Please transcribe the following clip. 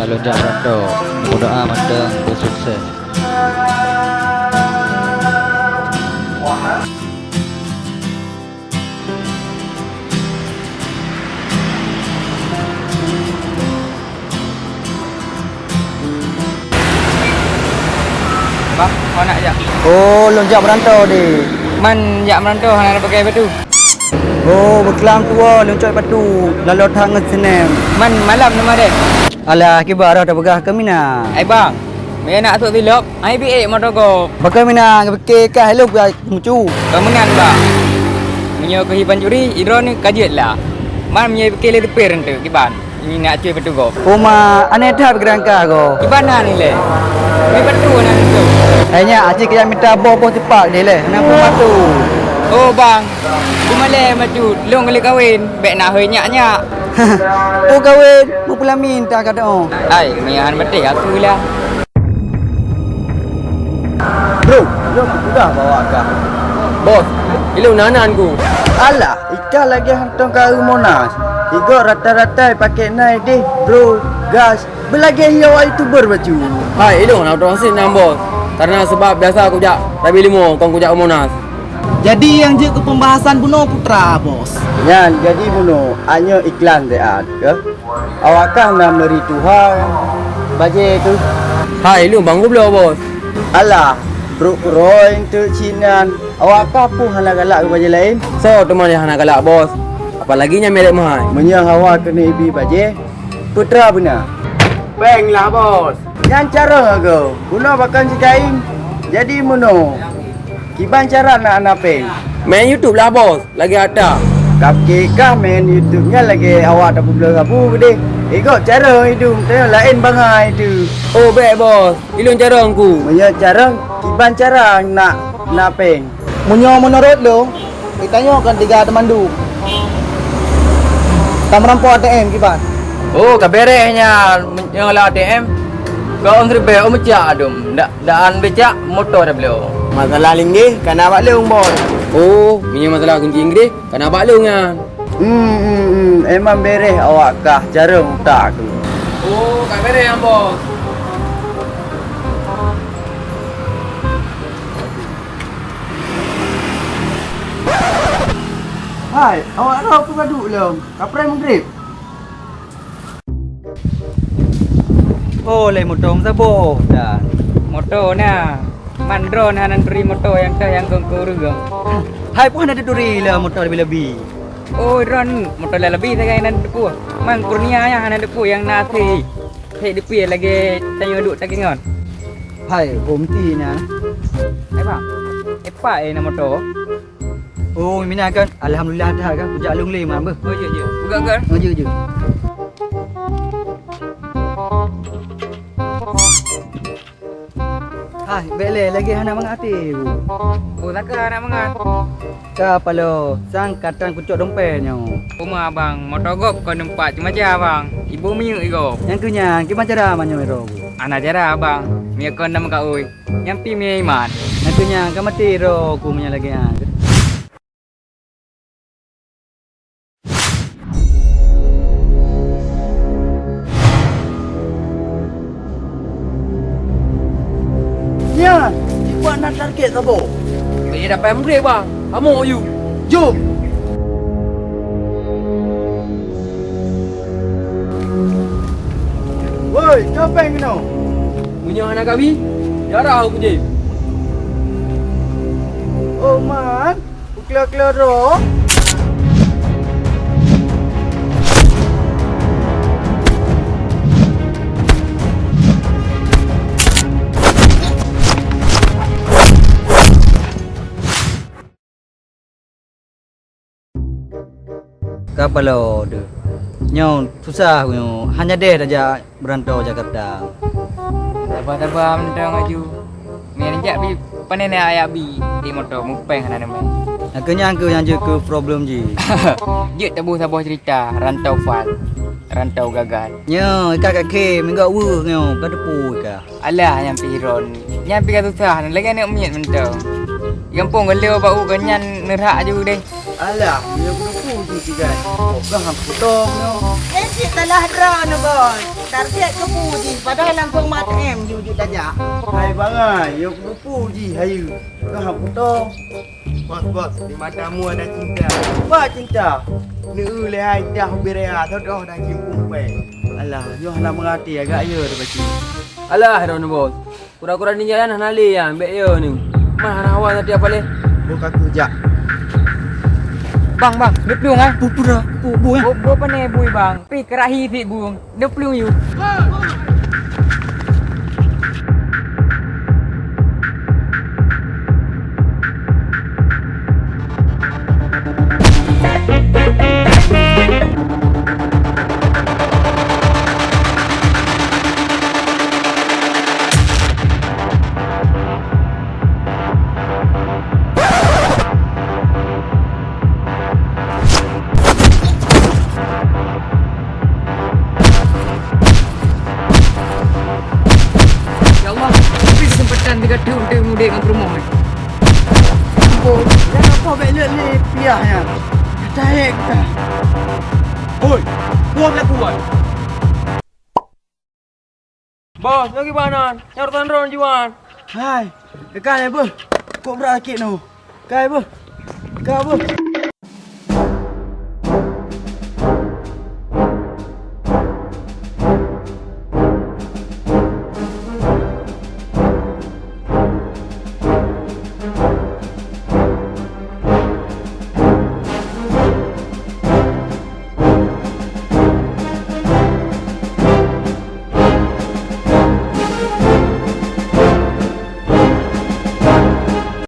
lonjak rando. Berdoa mandang bersukses. Bang, kau nak jak? Oh, lonjak merantau di. Man jak merantau hang nak pakai batu. Oh, berkelam tua loncat batu. Lalu tangan senem. Man malam nama dia. Alah, kibar dah pegah ke mina. Bang, saya nak atuk tilap. Ai bi motor ko. Pakai mina ke kah hello ga mucu. Kemengan bang. Menyo kehidupan juri, idron ni kajet lah. Man menyo fikir le repair tu, kiban. Ini nak cuy batu ko. Oh ma, ane dah berangkah go. Kiban ni le. Ni batu nak tu. Hanya acik yang minta bobo cepat dia le. Nak batu. Oh bang, tu malai maju. Long kali kahwin, bek nak hoi nyak-nyak. Oh kahwin, mau pula minta kata oh. Ai, mian mati aku lah. Bro, belum sudah bawa kah? Bos, ilu nanan ku. Alah, ikan lagi hantar ke Monas. Igo rata-rata pakai naik deh, bro. Gas, belagi hiau YouTuber baju. Hai, ilu nak orang sin nam bos. Karena sebab biasa aku jak Rabi Limo, kau ku jak ke Monas. Jadi yang je ke pembahasan Buno Putra, bos. Yan, jadi buno, hanya iklan dia ke? Awakah nak meri Tuhan baje tu? Hai, ilu bang ku belum bos. Alah, bro Roy tu Cinan. Awakah pun halak-halak ke baje lain? So, teman yang nak galak bos. Apalagi nya merek mahal. Menyah awak kena ibi baje. Putra benar. Bang lah bos. Yang cara ke? Buno bakal cikain. Jadi buno. Kiban cara nak napeng. Main YouTube lah bos. Lagi ada. Cupcake kah main YouTube-nya lagi awak tak boleh gabu gede. Ikut cara hidung tengok lain bangai itu. Oh, baik bos. Ilu cara aku. Menyah cara kiban cara nak napeng. Munyo menurut lo, ditanya kan 3 temandu. Tak merampok ATM kiban. Oh, kaberehnya yang lah ATM. Kau ngeri be o mecak adum. Daan becak motor dah beliau. Masalah linggih kan awak leung bos. Oh, ini masalah kunci Inggeris. Kan abak lu kan. Emang bereh awak kah cara utak tu. Oh, kabereh yang bos. Hai, awak tahu aku gaduh leung. Kaprai menggrip. Oh, le motor sabo dah. Motor na. Man drone hanan beri motor yang dah yang kongko rugam. Hai pun ada duri lah motor lebih-lebih. Oh drone motor lah lebih saya hanan depu. Man kurnia yang hanan depu yang nasi. Hei depu lagi tanya duk tak ingat. Hai, bomti nya. Bang. Apa na motor? Oh, mina kan alhamdulillah dah kan bujak lung le mah. Oh je. Buka ke? Oh je. Hai, bele lagi hana mangati. Oh tak nak mangat. Ka palo sang katang kucuk dompetnya. Rumah abang, motor gop kau nempat cuma aja abang. Ibu miu iko. Yang kunya gimana cara manyo ero. Anak jara abang. Mia kau nama kau oi. Yang pi mia iman. Yang kunya kamati ro ku punya lagi ah. Ya, ibu nak target sabo. Dia dapat mrek bang. Kamu you. Jom. Woi, siapa yang kena? Punya anak kami. Jarah aku je. Oh man, ukla-ukla ro. Kapalo de. Nyo susah nyo. Hanya deh aja berantau Jakarta. Tabah-tabah mentang aju. Mia njak bi panen ayak bi di motor mupeng hanan nama. Akhirnya aku yang je ke problem je. Je tabu sabah cerita rantau fal. Rantau gagal. Nyo ikak ke minggu wu nyo ka depu ka. Alah yang piron. Yang pi susah lagi nak menyet mentang. Yang pun geleu bau ganyan nerak je deh. Alah, dia depu tu guys. Oh, dah aku tong nyo. Cik telah drone bos. Target ke puji padahal langsung mat M jujur saja. Hai bangai, yo kupu ji hayu. Kau hak puto. Bos, di matamu ada cinta. Apa cinta? Ni uleh hai dah berea todoh dah kimpung pe. Alah, yo hendak mengerti agak yo dah baca. Alah, Ron bos. Kura-kura ni jalan nali ya, mbek yo ni. Mana awal tadi apa le? Buka kerja. Bang, dia pelung ah. Pupura, pupu ya. Bo pane bui bang. Pi kerahi ti buang. Dia pelung you. Ya Allah, pi sempatan dekat tu mudik dengan rumah ni. Bo, jangan apa belok le piah ya. Tarik dah. Oi, buang lah buat. Bos, lagi mana? Nyarutan Ron juan. Hai, dekat apa? Kau berakit no. Kai apa? Kau apa?